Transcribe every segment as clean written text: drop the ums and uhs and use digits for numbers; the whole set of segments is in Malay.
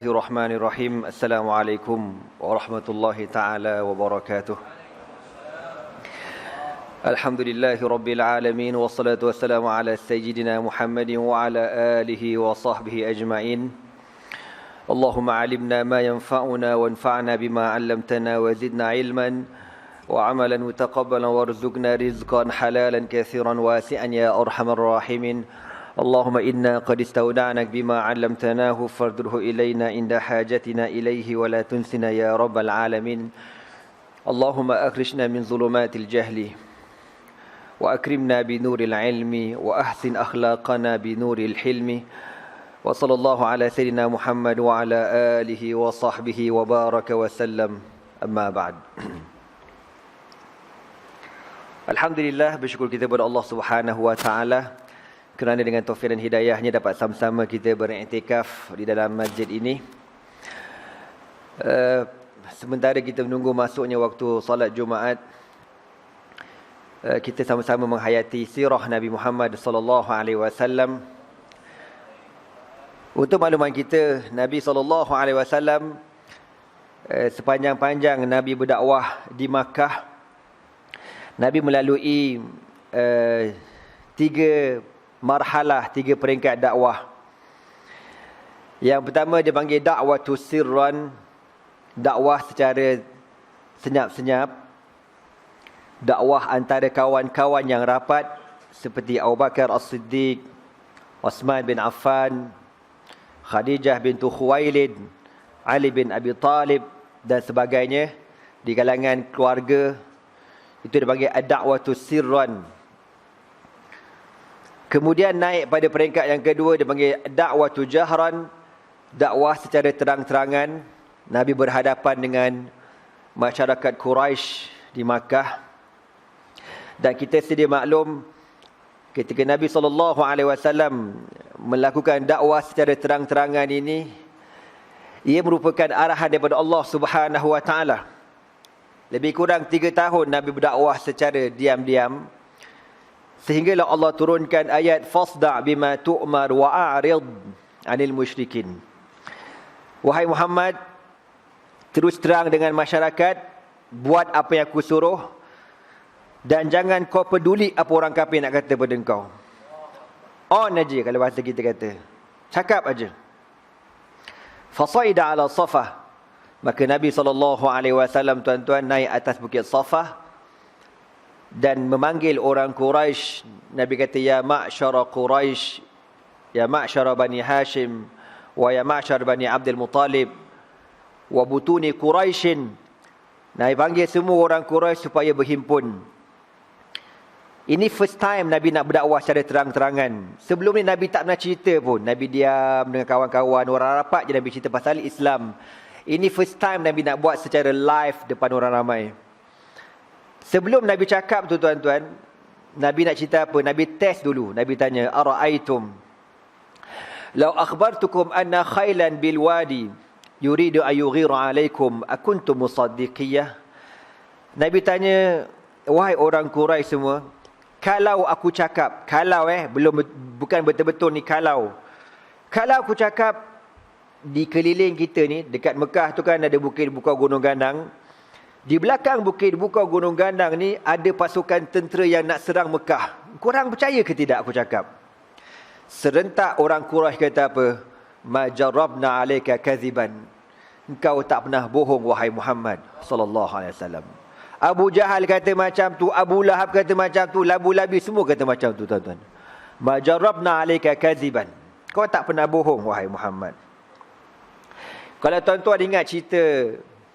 Bismillahirrahmanirrahim. Assalamualaikum warahmatullahi ta'ala wabarakatuh. Alhamdulillahi rabbil alamin. Wassalatu wassalamu ala sayyidina Muhammadin wa ala alihi wa sahbihi ajma'in. Allahumma alimna ma yanfa'una wanfa'na bima 'allamtana wa zidna ilman wa 'amalan mutaqabbalan warzuqna rizqan halalan katsiran wasi'an ya arhamar rahimin. اللهم إنا قد استودعناك بما علمتناه فارده إلينا عند حاجتنا إليه ولا تنسنا يا رب العالمين. اللهم أخرجنا من ظلمات الجهل وأكرمنا بنور العلم وأحسن أخلاقنا بنور الحلم. وصلى الله على سيدنا محمد وعلى آله وصحبه وبارك وسلم. أما بعد. Alhamdulillah, bersyukur kita kepada Allah Subhanahu wa taala kerana dengan taufik dan hidayahnya dapat sama-sama kita beriktikaf di dalam masjid ini. Sementara kita menunggu masuknya waktu solat Jumaat, kita sama-sama menghayati sirah Nabi Muhammad sallallahu alaihi wasallam. Untuk makluman kita, Nabi sallallahu alaihi wasallam sepanjang-panjang Nabi berdakwah di Makkah, Nabi melalui tiga marhalah, tiga peringkat dakwah. Yang pertama dia panggil dakwatu sirran, dakwah secara senyap-senyap, dakwah antara kawan-kawan yang rapat seperti Abu Bakar As-Siddiq, Uthman bin Affan, Khadijah bintu Khuwailid, Ali bin Abi Talib dan sebagainya di kalangan keluarga. Itu dipanggil ad-da'watu sirran. Kemudian naik pada peringkat yang kedua, dia panggil dakwatu jahran, dakwah secara terang-terangan. Nabi berhadapan dengan masyarakat Quraisy di Makkah. Dan kita sedia maklum, ketika Nabi SAW melakukan dakwah secara terang-terangan ini, ia merupakan arahan daripada Allah Subhanahu wa taala. Lebih kurang 3 tahun Nabi berdakwah secara diam-diam, sehinggalah Allah turunkan ayat fasda' bima tu'mar wa a'rid 'anil musyrikin. Wahai Muhammad, terus terang dengan masyarakat, buat apa yang aku suruh dan jangan kau peduli apa orang kafir nak kata pada engkau. On aja, kalau bahasa kita kata. Cakap aja. Fasaida 'ala Safa. Maka Nabi SAW tuan-tuan naik atas bukit Safa dan memanggil orang Quraisy. Nabi kata, ya ma'syara Quraisy, ya ma'syara Bani Hashim, wa ya ma'syar Bani Abdul Muttalib, wa butuni Quraisyin. Nabi panggil semua orang Quraisy supaya berhimpun. Ini first time Nabi nak berdakwah secara terang-terangan. Sebelum ni Nabi tak pernah cerita pun. Nabi diam dengan kawan-kawan, orang rapat je Nabi cerita pasal Islam. Ini first time Nabi nak buat secara live depan orang ramai. Sebelum Nabi cakap tu tuan-tuan, Nabi nak cerita apa? Nabi test dulu. Nabi tanya, ara'aitum law akhbartukum anna khailan bil wadi yuridu ayughira alaikum akuntum musaddiqiyah. Nabi tanya, wahai orang Quraisy semua, kalau aku cakap, kalau bukan betul-betul ni, kalau aku cakap di keliling kita ni, dekat Mekah tu kan ada bukit Bukau Gunung Gandang. Di belakang bukit Bukau Gunung Gandang ni ada pasukan tentera yang nak serang Mekah. Korang percaya ke tidak aku cakap? Serentak orang Quraisy kata apa? Ma jarabna alayka kadhiban. Engkau tak pernah bohong wahai Muhammad sallallahu alaihi wasallam. Abu Jahal kata macam tu, Abu Lahab kata macam tu, labu-labi semua kata macam tu tuan-tuan. Ma jarabna alayka kadhiban. Kau tak pernah bohong wahai Muhammad. Kalau tuan-tuan ingat cerita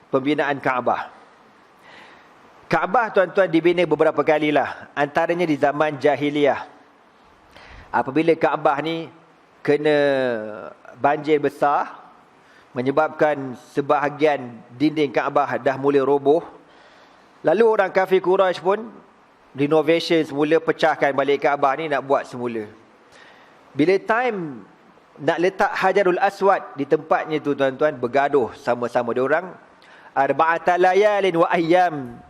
pembinaan Kaabah. Kaabah tuan-tuan dibina beberapa kalilah. Antaranya di zaman jahiliyah. Apabila Kaabah ni kena banjir besar, menyebabkan sebahagian dinding Kaabah dah mula roboh. Lalu orang kafir Quraisy pun renovation semula, pecahkan balik Kaabah ni, nak buat semula. Bila time nak letak Hajarul Aswad di tempatnya tu tuan-tuan, bergaduh sama-sama diorang. Arba'ata layalin wa ayyam.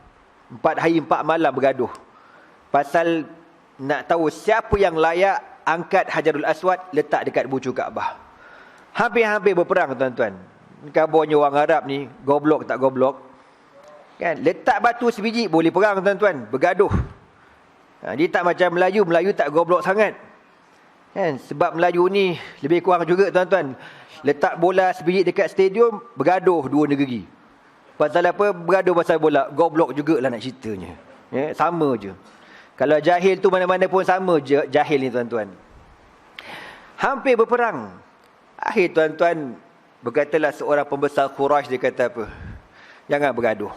4 hari 4 malam bergaduh. Pasal nak tahu siapa yang layak angkat Hajarul Aswad letak dekat bucu Kaabah. Hampir-hampir berperang tuan-tuan. Kabarnya orang Arab ni, goblok tak goblok. Kan? Letak batu sebiji boleh perang tuan-tuan. Bergaduh. Dia tak macam Melayu. Melayu tak goblok sangat. Kan? Sebab Melayu ni lebih kurang juga tuan-tuan. Letak bola sebiji dekat stadium, bergaduh dua negeri. Pasal apa? Bergaduh pasal bola. Goblok jugalah nak ceritanya. Ya, sama je. Kalau jahil tu mana-mana pun sama je jahil ni tuan-tuan. Hampir berperang. Akhir tuan-tuan, berkatalah seorang pembesar Quraisy, dia kata apa? Jangan bergaduh.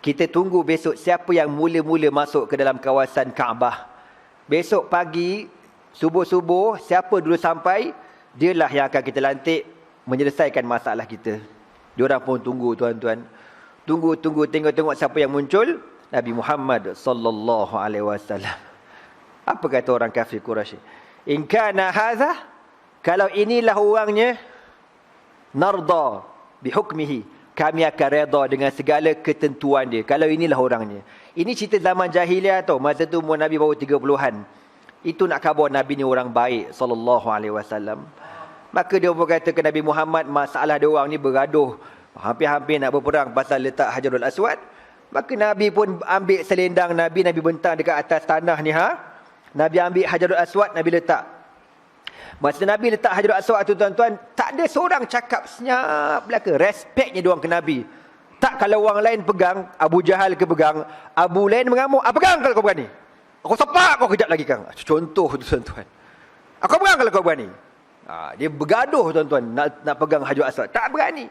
Kita tunggu besok siapa yang mula-mula masuk ke dalam kawasan Kaabah. Besok pagi, subuh-subuh, siapa dulu sampai, dialah yang akan kita lantik menyelesaikan masalah kita. Diorang pun tunggu tuan-tuan. Tunggu, tengok siapa yang muncul. Nabi Muhammad sallallahu alaihi wasallam. Apa kata orang kafir Quraisy? In kana hadha, kalau inilah orangnya, narda bihukmihi, kami akan reda dengan segala ketentuan dia. Kalau inilah orangnya. Ini cerita zaman jahiliah tau. Masa tu umur Nabi baru 30-an. Itu nak khabar Nabi ni orang baik sallallahu alaihi wasallam. Maka dia berkata ke Nabi Muhammad, masalah dia orang ni bergaduh. Hampir-hampir nak berperang pasal letak Hajarul Aswad. Maka Nabi pun ambil selendang Nabi bentang dekat atas tanah ni. Nabi ambil Hajarul Aswad, Nabi letak. Masa Nabi letak Hajarul Aswad tu tuan-tuan, tak ada seorang cakap senyap belaka. Respeknya diorang ke Nabi. Tak kalau orang lain pegang, Abu Jahal ke pegang, Abu lain mengamuk, pegang kalau kau berani. Aku sepak kau kejap lagi kang. Contoh tu tuan-tuan. Aku pegang kalau kau berani. Dia bergaduh tuan-tuan, nak pegang Hajarul Aswad. Tak berani.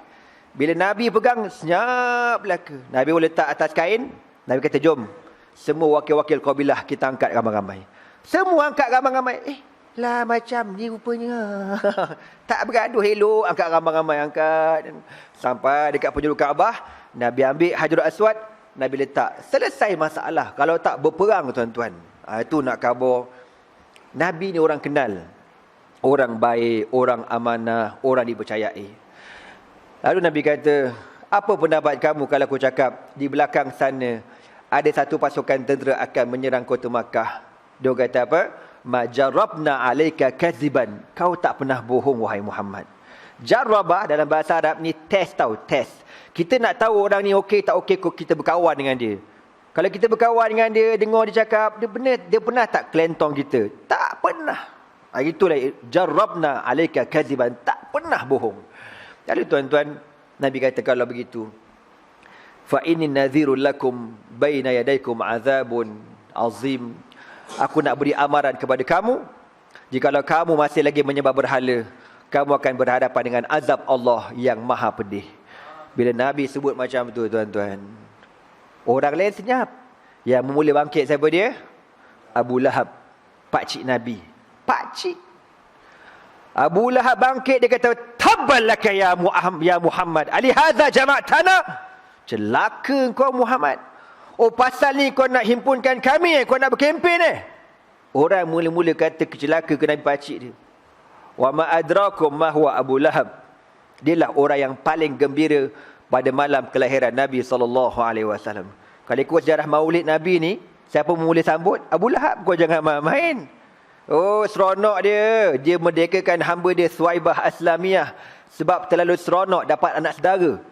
Bila Nabi pegang, senyap belaka. Nabi boleh letak atas kain, Nabi kata, jom. Semua wakil-wakil kabilah kita angkat ramai-ramai. Semua angkat ramai-ramai. Lah macam ni rupanya. Tak bergaduh, elok, angkat ramai-ramai, angkat. Sampai dekat penjuru Kaabah, Nabi ambil Hajarul Aswad, Nabi letak. Selesai masalah. Kalau tak berperang tuan-tuan. Itu nak khabar. Nabi ni orang kenal. Orang baik, orang amanah, orang dipercayai. Lalu Nabi kata, apa pendapat kamu kalau aku cakap di belakang sana ada satu pasukan tentera akan menyerang kota Makkah? Dia kata apa? Ma jarabna alaika kaziban. Kau tak pernah bohong wahai Muhammad. Jarabah dalam bahasa Arab ni test tau, test. Kita nak tahu orang ni okey tak okey, kita berkawan dengan dia. Kalau kita berkawan dengan dia, dengar dia cakap, dia pernah tak kelentong kita? Tak pernah. Itulah jarabna alaika kaziban, tak pernah bohong. Lalu tuan-tuan, Nabi kata kalau begitu, fa inni nadhirul lakum baina yadaykum azabun azim. Aku nak beri amaran kepada kamu, jikalau kamu masih lagi menyembah berhala, kamu akan berhadapan dengan azab Allah yang maha pedih. Bila Nabi sebut macam tu tuan-tuan, orang lain senyap. Yang memula bangkit siapa dia? Abu Lahab, pakcik Nabi. Pakcik. Abu Lahab bangkit, dia kata, tabbalaka ya Muhammad, ali hadza jama'tana. Celaka kau Muhammad. Oh, pasal ni kau nak himpunkan kami, kau nak berkempen . Orang mula-mula kata kecelaka ke Nabi pakcik dia. Wa ma adrakum ma huwa Abu Lahab. Dialah orang yang paling gembira pada malam kelahiran Nabi SAW. Kalau ikut sejarah maulid Nabi ni, siapa mula sambut? Abu Lahab. Kau jangan main-main. Oh, seronok dia. Dia merdekakan hamba dia Suwaibah Aslamiyah. Sebab terlalu seronok dapat anak saudara.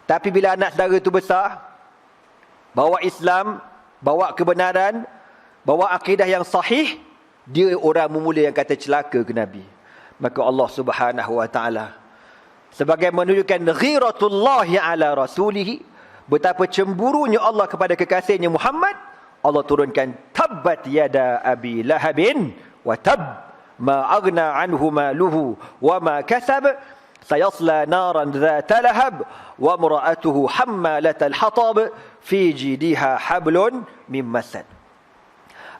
Tapi bila anak saudara tu besar, bawa Islam, bawa kebenaran, bawa akidah yang sahih, dia orang memula yang kata celaka ke Nabi. Maka Allah Subhanahu wa taala sebagai menunjukkan ghiratullahi ala rasulih, betapa cemburunya Allah kepada kekasihnya Muhammad, Allah turunkan tabbat yada abi lahabin wa tab ma aghna anhu maluhu wa ma kasab sayasla naran dhata lahab wa imra'atuhu hammalatal hatab fi jidiha hablun min masad.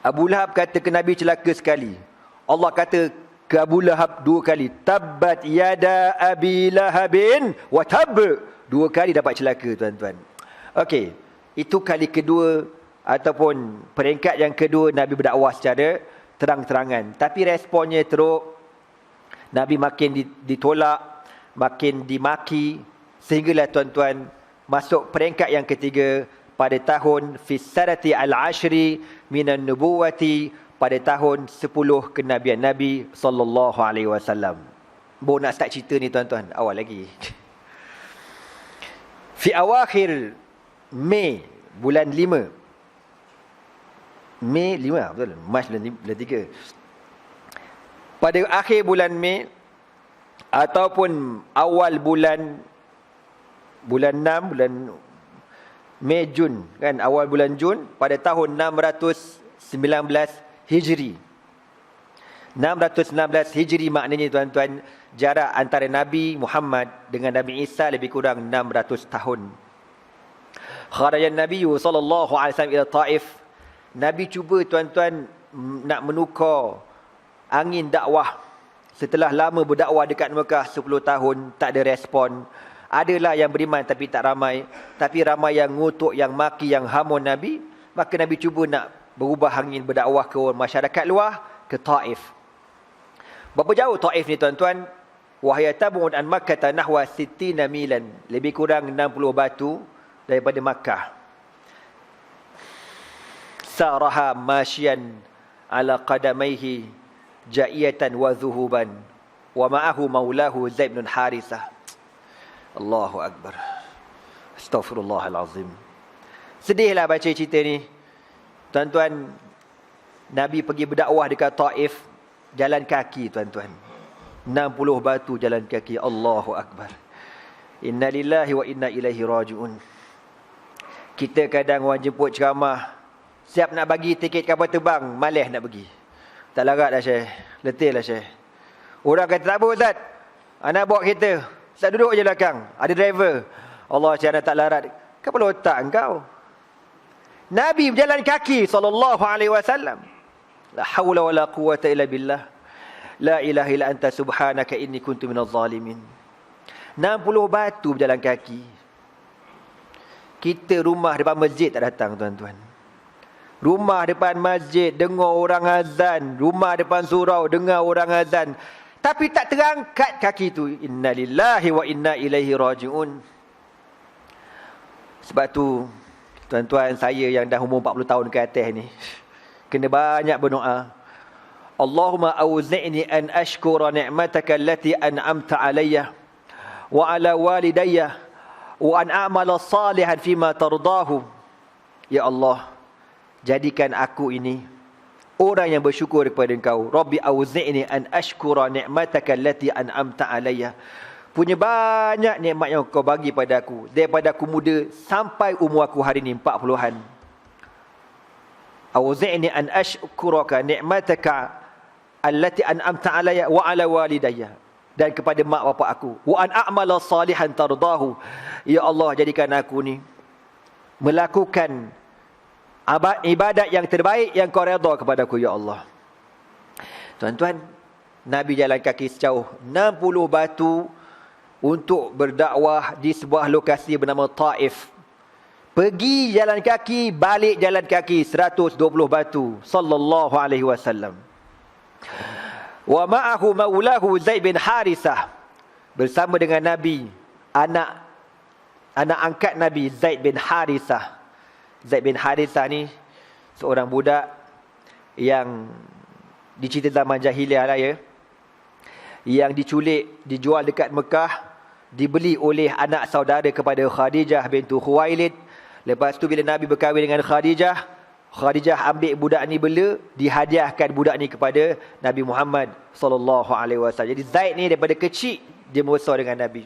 Abu Lahab kata ke Nabi celaka sekali. Allah kata ke Abu Lahab dua kali, tabbat yada abi lahabin wa tab. Dua kali dapat celaka tuan-tuan. Okey, itu kali kedua ataupun peringkat yang kedua Nabi berdakwah secara terang-terangan. Tapi responnya teruk. Nabi makin ditolak, makin dimaki, sehinggalah tuan-tuan masuk peringkat yang ketiga pada tahun Fisarati al-Ashri minan nubuwati, pada tahun 10 kenabian Nabi sallallahu alaihi wasallam. Baru nak start cerita ni tuan-tuan, awal lagi. Fi awakhir Mei bulan 5. Mei 5 betul. Mac bulan 3. Pada akhir bulan Mei ataupun awal bulan 6, bulan Mei Jun kan, awal bulan Jun pada tahun 619 Hijri. 619 Hijri maknanya tuan-tuan, jarak antara Nabi Muhammad dengan Nabi Isa lebih kurang 600 tahun. Kharajan Nabi sallallahu alaihi wasallam ila Taif. Nabi cuba tuan-tuan nak menukar angin dakwah. Setelah lama berdakwah dekat Mekah 10 tahun, tak ada respon. Adalah yang beriman tapi tak ramai. Tapi ramai yang ngutuk, yang maki, yang hamun Nabi. Maka Nabi cuba nak berubah angin berdakwah ke masyarakat luar, ke Taif. Berapa jauh Taif ni tuan-tuan? Wahya tab'un an Makkah nahwa 60 milan. Lebih kurang 60 batu daripada Makkah. Saraha masyian ala qadamaihi ja'iyatan wa zuhuban wa ma'ahu maulahu Zaid bin Harithah. Allahu Akbar. Astaghfirullahalazim. Sedihlah baca cerita ni. Tuan-tuan, Nabi pergi berdakwah dekat Taif jalan kaki tuan-tuan. 60 batu jalan kaki. Allahu Akbar. Inna lillahi wa inna ilaihi raji'un. Kita kadang orang jemput ceramah, siap nak bagi tiket kapal terbang, malas nak pergi. Tak larat dah Syekh. Letih lah Syekh. Orang kata tak apa Ustaz, anak bawa kereta, Ustaz duduk je belakang, ada driver. Allah Syekh, anak tak larat. Kepala otak engkau. Nabi berjalan kaki sallallahu alaihi wasallam. La haula wala quwwata illa billah. La ilaha illa anta subhanaka inni kuntu minadh zalimin. 60 batu berjalan kaki. Kita rumah depan masjid tak datang tuan-tuan. Rumah depan masjid dengar orang azan, rumah depan surau dengar orang azan, tapi tak terangkat kaki tu. Inna lillahi wa inna ilaihi raji'un. Sebab tu tuan-tuan, saya yang dah umur 40 tahun ke atas ni kena banyak berdoa. Allahumma auzi'ni an ashkura ni'mataka allati an'amta alayya wa ala walidayya wa an a'mala salihan fima tardahu. Ya Allah, jadikan aku ini orang yang bersyukur kepada Engkau. Rabbi auzi'ni an ashkura ni'mataka allati an'amta alayya. Punya banyak nikmat yang Kau bagi pada aku daripada aku muda sampai umur aku hari ni 40-an. Auzi'ni an ashkuraka ni'mataka allati an'amta alayya wa ala walidayya, dan kepada mak bapak aku. Wa an a'mala salihan tardahu. Ya Allah, jadikan aku ni melakukan ibadat yang terbaik yang Kau redha kepada aku, ya Allah. Tuan-tuan, Nabi jalan kaki sejauh 60 batu untuk berdakwah di sebuah lokasi bernama Taif. Pergi jalan kaki, balik jalan kaki, 120 batu. Sallallahu alaihi wasallam. Wa ma'ahu maulahu Zaid bin Harithah. Bersama dengan Nabi, anak angkat Nabi Zaid bin Harithah. Zaid bin Harithah ni seorang budak yang dicerita zaman jahiliah lah ya, yang diculik, dijual dekat Mekah, dibeli oleh anak saudara kepada Khadijah bintu Khuwailid. Lepas tu bila Nabi berkahwin dengan Khadijah, Khadijah ambil budak ni bela, dihadiahkan budak ni kepada Nabi Muhammad sallallahu alaihi wasallam. Jadi Zaid ni daripada kecil dia membesar dengan Nabi.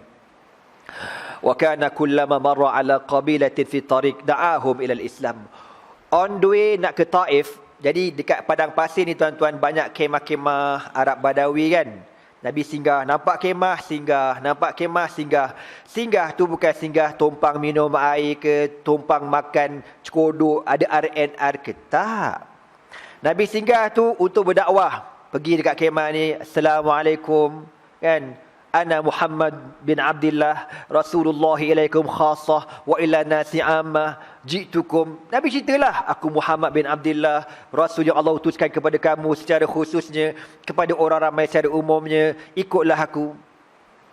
Wa kana kullama marra ala qabilatin fi tariq da'ahum ila al-Islam. On the way nak ke Taif, jadi dekat padang pasir ni tuan-tuan banyak kemah-kemah Arab Badawi kan. Nabi singgah, nampak kemah singgah, nampak kemah singgah. Singgah tu bukan singgah tumpang minum air ke, tumpang makan cekodok, ada RNR ke, tak. Nabi singgah tu untuk berdakwah. Pergi dekat kemah ni, Assalamualaikum kan. Ana Muhammad bin Abdullah Rasulullah ilaikum khassah wa ila nasi ammah ji'tukum. Nabi ceritalah, aku Muhammad bin Abdullah, Rasul yang Allah utuskan kepada kamu secara khususnya, kepada orang ramai secara umumnya, ikutlah aku.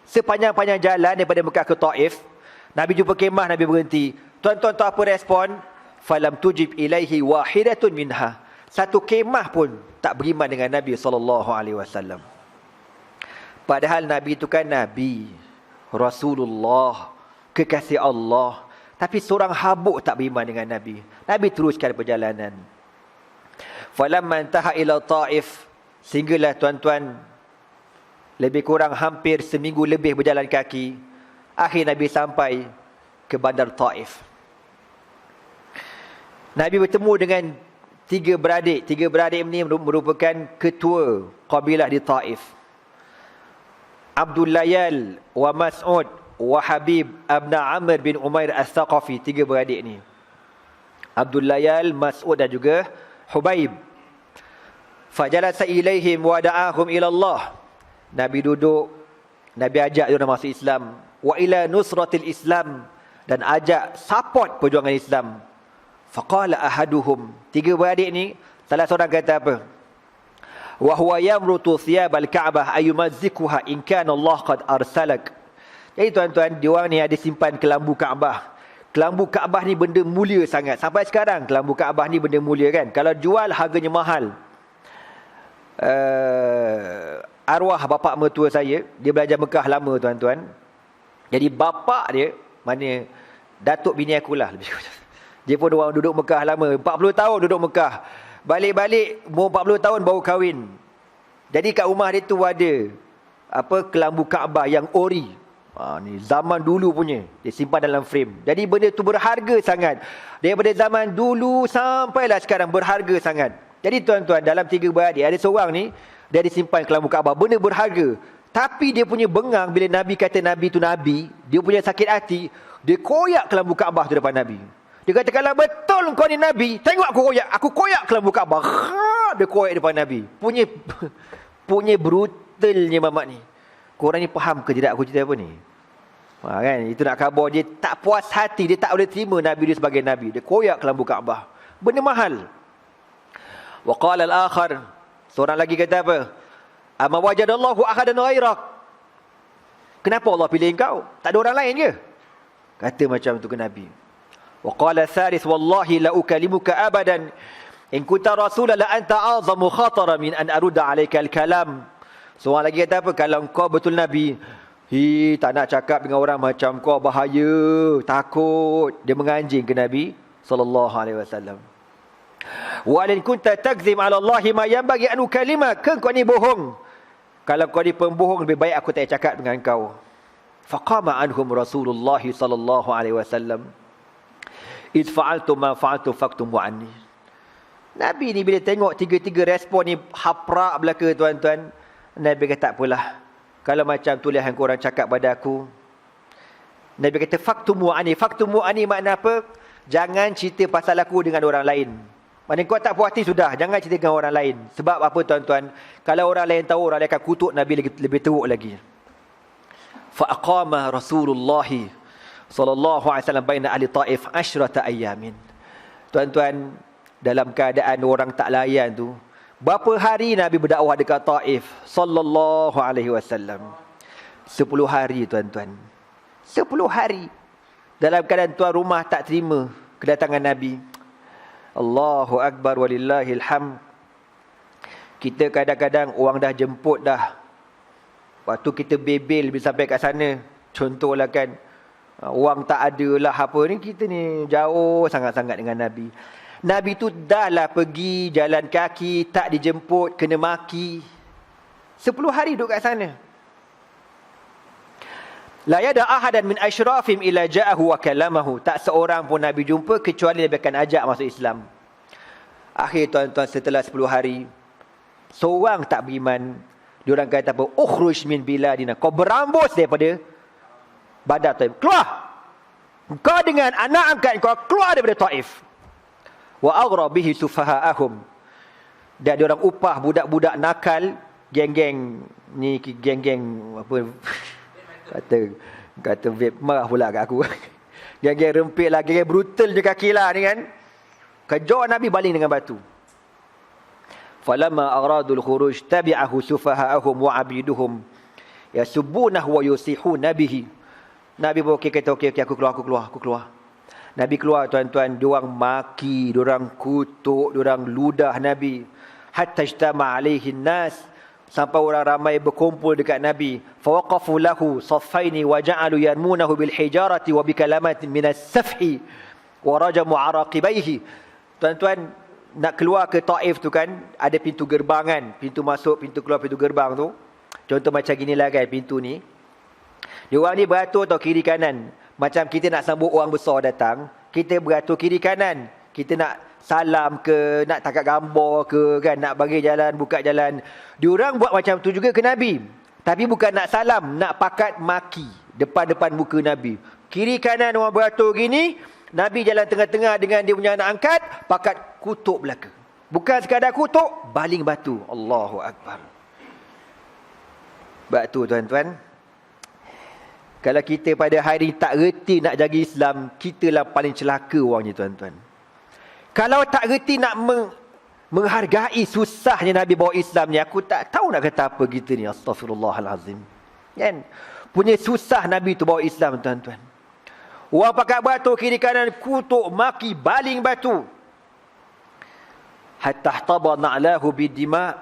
Sepanjang-panjang jalan daripada Mekah ke Taif, Nabi jumpa kemah, Nabi berhenti. Tuan-tuan tahu apa respon? Falam tujib ilaihi wahidatun minha. Satu kemah pun tak beriman dengan Nabi sallallahu alaihi wasallam. Padahal Nabi itu kan Nabi, Rasulullah, kekasih Allah. Tapi seorang habuk tak beriman dengan Nabi. Nabi teruskan perjalanan. Falamma intaha ila Taif, sehinggalah tuan-tuan lebih kurang hampir seminggu lebih berjalan kaki, akhir Nabi sampai ke bandar Taif. Nabi bertemu dengan tiga beradik. Tiga beradik ini merupakan ketua kabilah di Taif. Abdul Layal wa Mas'ud wa Habib ibn Amr bin Umair As-Saqafi. Tiga beradik ni. Abdul Layal, Mas'ud dan juga Hubaib. Fajalasa ilaihim wa da'ahum ila Allah. Nabi duduk, Nabi ajak dia masuk Islam. Wa ila nusratil Islam, dan ajak support perjuangan Islam. Faqala ahaduhum, tiga beradik ni, salah seorang kata apa? Wa huwa yamrutu thiyabal Ka'bah ayumazzikuha in kana Allah qad arsalak. Jadi tuan-tuan, diorang ni ada simpan kelambu Kaabah. Kelambu Kaabah ni benda mulia sangat. Sampai sekarang kelambu Kaabah ni benda mulia kan. Kalau jual harganya mahal. Arwah bapa mertua saya, dia belajar Mekah lama tuan-tuan. Jadi bapa dia, mana datuk bini akulah lebih kurang. Dia pun orang duduk Mekah lama, 40 tahun duduk Mekah. Balik-balik umur 40 tahun baru kahwin. Jadi kat rumah dia tu ada kelambu Kaabah yang ori. Ni zaman dulu punya, dia simpan dalam frame. Jadi benda tu berharga sangat. Daripada zaman dulu sampailah sekarang berharga sangat. Jadi tuan-tuan, dalam tiga beradik ada seorang ni, dia disimpan kelambu Kaabah, benda berharga. Tapi dia punya bengang bila Nabi kata Nabi tu Nabi, dia punya sakit hati, dia koyak kelambu Kaabah tu depan Nabi. Dia kata, kalau betul kau ni Nabi, tengok aku koyak kelambu Kaabah. Dia koyak depan Nabi. Punya brutalnya mamak ni. Korang ni faham ke tidak aku cerita apa ni? Kan? Itu nak khabar dia tak puas hati, dia tak boleh terima Nabi dia sebagai Nabi. Dia koyak kelambu Kaabah. Benda mahal. Wa qala al-akhar, seorang lagi kata apa? Ama wajadallahu ahadan ghairak. Kenapa Allah pilih engkau? Tak ada orang lain ke? Kata macam tu ke Nabi. Wa qala thalith, wallahi la ukalimuka abadan in kunta rasulan la anta a'zamu khatara min an arudda alayka al-kalam. Seorang lagi kata apa? Kalau engkau betul Nabi, tak nak cakap dengan orang macam kau, bahaya, takut. Dia menganjing ke Nabi sallallahu alaihi wasallam. Walin kunta takzim ala Allah ma yanbaghi an ukalimak. Kau ni bohong. Kalau kau ni pembohong, lebih baik aku tak cakap dengan kau. Faqama anhum Rasulullah sallallahu alaihi wasallam. Id fa'altu ma fa'altu faktumu anni. Nabi ni bila tengok tiga-tiga respon ni haprak belaka tuan-tuan, Nabi kata tak apalah. Kalau macam tu yang korang cakap pada aku. Nabi kata faktumu anni. Faktumu anni makna apa? Jangan cerita pasal aku dengan orang lain. Maksudnya kau tak puas hati sudah, jangan cerita dengan orang lain. Sebab apa tuan-tuan? Kalau orang lain tahu, orang lain akan kutuk Nabi lebih teruk lagi. Fa aqama Rasulullah sallallahu alaihi wasallam baina ahli Taif 10 ayamin. Tuan-tuan, dalam keadaan orang tak layan tu, berapa hari Nabi berdakwah dekat Taif sallallahu alaihi wasallam? 10 hari tuan-tuan. 10 hari. Dalam keadaan tuan rumah tak terima kedatangan Nabi. Allahu Akbar walillahil hamd. Kita kadang-kadang orang dah jemput dah. Waktu kita bebel bila sampai kat sana, contohlah kan, wang tak ada lah apa ni, kita ni jauh sangat-sangat dengan Nabi. Nabi tu dah lah pergi jalan kaki, tak dijemput, kena maki. 10 hari duduk kat sana. La yada ahadan min asyrafim ila ja'ahu wa kalamahu. Tak seorang pun Nabi jumpa kecuali Nabi akan ajak masuk Islam. Akhir tuan-tuan, setelah 10 hari, seorang tak beriman. Diorang kata apa? Ukhruj min biladina. Kau berambus daripada Badar Taif. Keluar! Kau dengan anak angkat kau keluar daripada Taif. Wa aghra bihi sufaha'ahum. Dan diorang upah budak-budak nakal, geng-geng ni, geng-geng apa? Kata vape, marah pula kat aku. Geng-geng rempit lah, geng-geng brutal je kaki lah ni kan. Kejar Nabi baling dengan batu. Falamma aradul khuruj tabi'ahu sufaha'ahum wa abiduhum yasubunahu wa yusihuna bihi. Nabi pun kata okey aku keluar. Nabi keluar tuan-tuan, diorang maki, diorang kutuk, diorang ludah Nabi. Hatta ijtama alaihi nas, sampai orang ramai berkumpul dekat Nabi. Fawaqafu lahu saffaini wa ja'alu yarmunahu bil hijarati wa bi kalamatin minas safhi wa rajamu araqibaihi. Tuan-tuan, nak keluar ke Taif tu kan, ada pintu gerbang kan, pintu masuk, pintu keluar, pintu gerbang tu. Contoh macam ginilah kan pintu ni. Diorang ni beratur tau kiri kanan. Macam kita nak sambut orang besar datang, kita beratur kiri kanan. Kita nak salam ke, nak tangkap gambar ke kan, nak bagi jalan, buka jalan. Diorang buat macam tu juga ke Nabi. Tapi bukan nak salam, nak pakat maki depan-depan muka Nabi. Kiri kanan orang beratur gini, Nabi jalan tengah-tengah dengan dia punya anak angkat, pakat kutuk belaka. Bukan sekadar kutuk, baling batu. Allahu Akbar. Batu tuan-tuan. Kalau kita pada hari tak reti nak jaga Islam, kitalah paling celaka orangnya tuan-tuan. Kalau tak reti nak menghargai susahnya Nabi bawa Islam ni, aku tak tahu nak kata apa kita ni. Astaghfirullahalazim. Kan? Punya susah Nabi tu bawa Islam tuan-tuan. Orang pakat batu kiri kanan, kutuk, maki, baling batu. Hatta taba na'lahu bidima,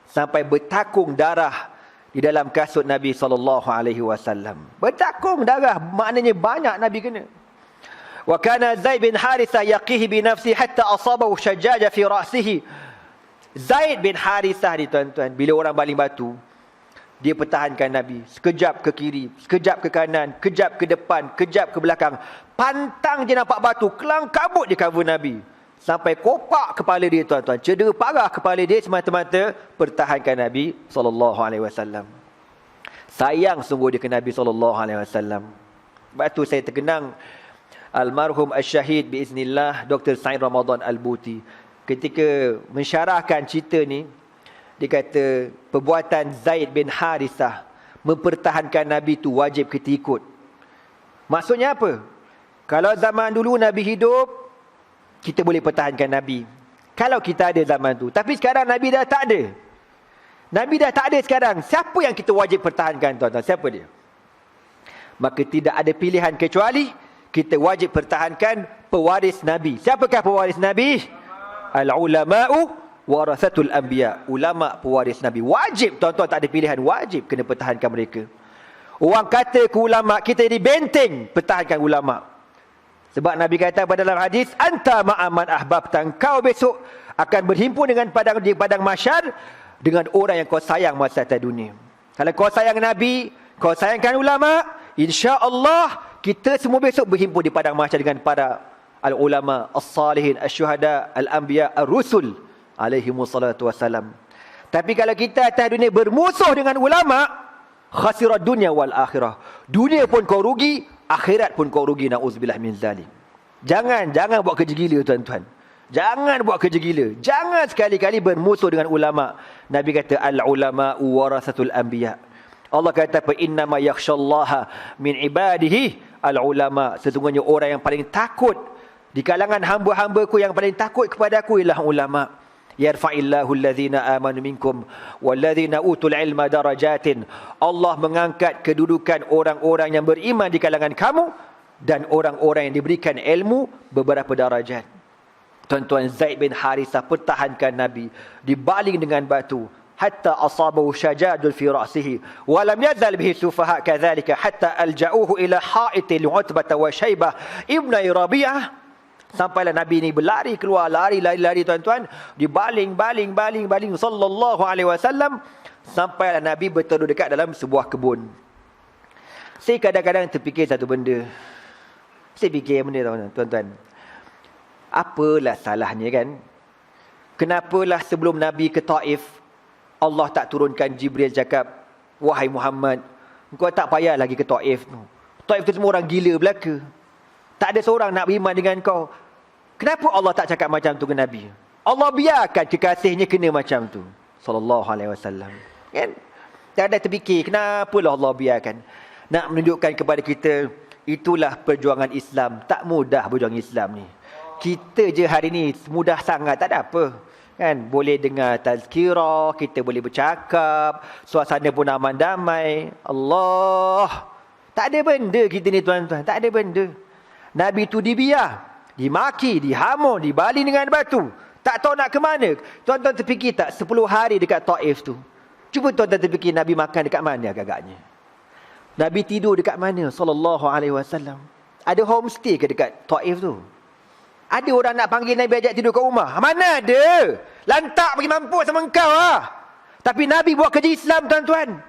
sampai bertakung darah di dalam kasut Nabi SAW. Bertakung darah, maknanya banyak Nabi kena. Wa kana Zaid bin Harithah yaqihi bi nafsi hatta asabahu shajaja fi ra'sihi. Zaid bin Harithah ni tuan-tuan, bila orang baling batu, dia pertahankan Nabi. Sekejap ke kiri, sekejap ke kanan, kejap ke depan, kejap ke belakang. Pantang je nampak batu, kelang kabut dia cover Nabi. Sampai kopak kepala dia tuan-tuan. Cedera parah kepala dia semata-mata pertahankan Nabi SAW. Sayang sungguh dia ke Nabi SAW. Sebab tu saya terkenang almarhum Al-Syahid biiznillah Dr. Said Ramadan Al-Buti. Ketika mensyarahkan cerita ni, dia kata perbuatan Zaid bin Harithah mempertahankan Nabi tu wajib kita ikut. Maksudnya apa? Kalau zaman dulu Nabi hidup, kita boleh pertahankan Nabi. Kalau kita ada zaman tu. Tapi sekarang Nabi dah tak ada. Nabi dah tak ada sekarang. Siapa yang kita wajib pertahankan tuan-tuan? Siapa dia? Maka tidak ada pilihan kecuali kita wajib pertahankan pewaris Nabi. Siapakah pewaris Nabi? Al-ulama'u warathatul anbiya. Ulama pewaris Nabi. Wajib tuan-tuan, tak ada pilihan. Wajib kena pertahankan mereka. Orang kata ke ulama, kita jadi benteng, pertahankan ulama. Sebab Nabi kata pada dalam hadis, anta ma'aman ahbabtan, kau besok akan berhimpun di padang mahsyar dengan orang yang kau sayang masa atas dunia. Kalau kau sayang Nabi, kau sayangkan ulama, insya-Allah kita semua besok berhimpun di padang mahsyar dengan para al-ulama, as-salihin, asy-syuhada, al-anbiya, ar-rusul alaihi wassalatu wassalam. Tapi kalau kita atas dunia bermusuh dengan ulama, khasirat dunia wal akhirah. Dunia pun kau rugi, akhirat pun kau rugi, na'udzubillah min zalim. Jangan buat kerja gila tuan-tuan. Jangan buat kerja gila. Jangan sekali-kali bermusuh dengan ulama. Nabi kata al-ulama'u warasatul anbiya. Allah kata fa innama yakhshallaha min ibadihi al-ulama. Sesungguhnya orang yang paling takut di kalangan hamba-hambaku, yang paling takut kepada aku ialah ulama. Yarfa'illahu alladhina amanu minkum walladhina utul ilma darajatin. Allah mengangkat kedudukan orang-orang yang beriman di kalangan kamu dan orang-orang yang diberikan ilmu beberapa darajat. Tuan-tuan, Zaid bin Harithah pertahankan Nabi, dibaling dengan batu hatta asabahu shajadun fi ra'sihi wa lam yazal bihi sufaha kadhalika hatta alja'uhu ila ha'itil Utbah wa Syaibah ibn Rabi'ah. Sampailah Nabi ni berlari keluar, lari tuan-tuan, dibaling sallallahu alaihi wasallam, sampailah Nabi berteduh dekat dalam sebuah kebun. Saya kadang-kadang terfikir satu benda. Saya fikir benda tuan-tuan. Apalah salahnya kan? Kenapalah sebelum Nabi ke Taif, Allah tak turunkan Jibril cakap, wahai Muhammad, engkau tak payah lagi ke Taif tu. Taif tu semua orang gila belaka. Tak ada seorang nak beriman dengan kau. Kenapa Allah tak cakap macam tu ke Nabi? Allah biarkan kekasihnya kena macam tu. Sallallahu alaihi wasallam. Kan? Tak ada terfikir, kenapalah Allah biarkan? Nak menunjukkan kepada kita, itulah perjuangan Islam. Tak mudah berjuang Islam ni. Kita je hari ni mudah sangat, tak ada apa. Kan? Boleh dengar tazkirah, kita boleh bercakap, suasana pun aman damai. Allah. Tak ada benda kita ni tuan-tuan, tak ada benda. Nabi tu dibiar, dimaki, dihamun, dibaling dengan batu. Tak tahu nak ke mana. Tuan-tuan terfikir tak 10 hari dekat Taif tu. Cuba tuan-tuan terfikir Nabi makan dekat mana agak-agaknya? Nabi tidur dekat mana sallallahu alaihi wasallam? Ada homestay ke dekat Taif tu? Ada orang nak panggil Nabi ajak tidur kat rumah? Mana ada? Lantak bagi mampu sama engkau lah. Tapi Nabi buat kerja Islam tuan-tuan.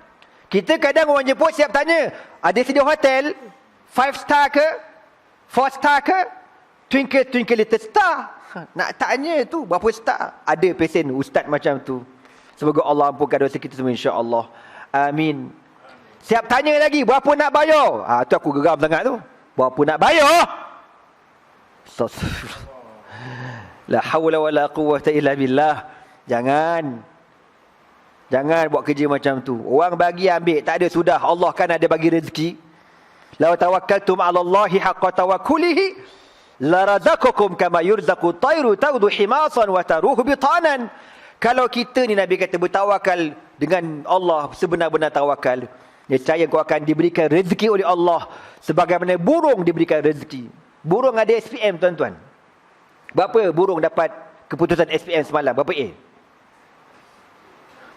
Kita kadang orang jemput siap tanya, ada sedia hotel 5 star ke? 4 star ke? Twinkle little star. Nak tanya tu berapa star? Ada pesen ustaz macam tu. Semoga Allah ampunkan dosa kita semua insya-Allah. Amin. Siap tanya lagi, berapa nak bayar? Tu aku geram sangat tu. Berapa nak bayar? La haula wala quwwata illa billah. Jangan buat kerja macam tu. Orang bagi ambil, tak ada sudah. Allah kan ada bagi rezeki. Law tawakkaltum 'ala Allahi haqqa tawakkulihi la razaqakum kama yurzaqu tayru tawdu himasan wa taruhu bitanan. Kalau kita ni Nabi kata bertawakal dengan Allah sebenar-benar tawakal, nescaya kau akan diberikan rezeki oleh Allah sebagaimana burung diberikan rezeki. Burung ada SPM tuan-tuan. Berapa burung dapat keputusan SPM semalam? Berapa A?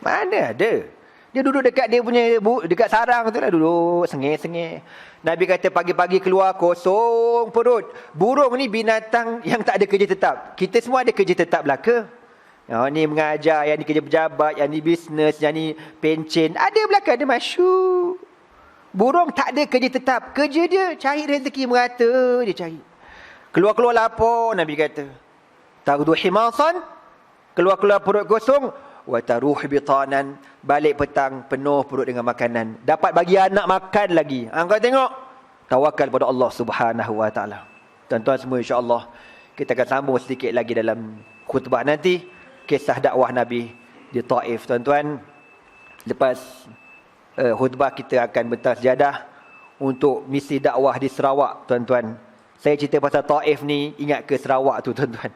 Mana ada? Dia duduk dekat dia punya dekat sarang tu lah, duduk sengih-sengih. Nabi kata pagi-pagi keluar kosong perut. Burung ni binatang yang tak ada kerja tetap. Kita semua ada kerja tetap lah ke? Yang ni mengajar, yang ni kerja pejabat, yang ni bisnes, yang ni pencen. Ada belakang, ada masyuk. Burung tak ada kerja tetap. Kerja dia cari rezeki merata, dia cari. Keluar-keluar lapar, Nabi kata. Taghdu himasan, keluar-keluar perut kosong, wa taruh bitanan, balik petang penuh perut dengan makanan. Dapat bagi anak makan lagi. Kau tengok, tawakal pada Allah Subhanahu wa taala. Tuan-tuan semua insya-Allah kita akan sambung sedikit lagi dalam khutbah nanti kisah dakwah Nabi di Taif tuan-tuan. Lepas khutbah kita akan bentang sejadah untuk misi dakwah di Sarawak tuan-tuan. Saya cerita pasal Taif ni ingat ke Sarawak tu tuan-tuan.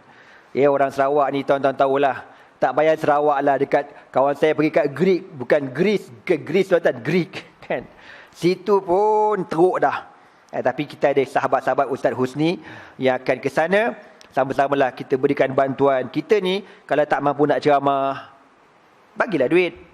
Orang Sarawak ni tuan-tuan tahulah. Tak payah Sarawak lah, dekat kawan saya pergi kat Greek, bukan Greece, ke Greece tuan-tuan, Greek kan. Situ pun teruk dah. Tapi kita ada sahabat-sahabat Ustaz Husni yang akan ke sana. Sama-samalah kita berikan bantuan. Kita ni kalau tak mampu nak ceramah, bagilah duit.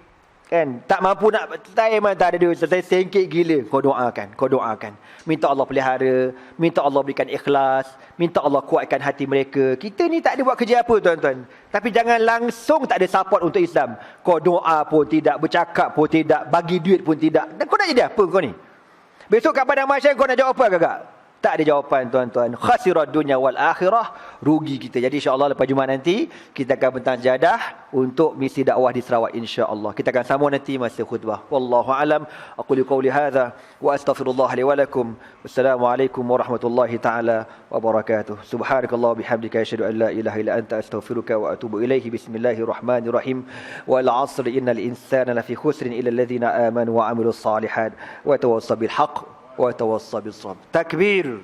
Kan? Tak mampu nak, saya memang tak ada duit, saya sengkit gila. Kau doakan. Minta Allah pelihara, minta Allah berikan ikhlas, minta Allah kuatkan hati mereka. Kita ni tak ada buat kerja apa tuan-tuan. Tapi jangan langsung tak ada support untuk Islam. Kau doa pun tidak, bercakap pun tidak, bagi duit pun tidak. Dan kau nak jadi apa kau ni? Besok kat padang mahsyar kau nak jawab apa kakak? Tak ada jawapan tuan-tuan. Khasirad dunya wal akhirah, rugi kita. Jadi insya-Allah lepas Jumaat nanti kita akan bentang jadah untuk misi dakwah di Sarawak insya-Allah. Kita akan sambung nanti masa khutbah. Wallahu alam. Aqulu qouli hadza wa astaghfirullah li wa lakum. Wassalamualaikum warahmatullahi taala wabarakatuh. Subhanakallah bihamdika asyhadu an la ilaha illa anta astaghfiruka wa atubu ilaihi. Bismillahirrahmanirrahim. Wal 'asri innal insana lafi khusrin illa alladhina amanu wa 'amilus salihat wa tawassaw bil haqq wa tawassaw bis sabr. Takbir.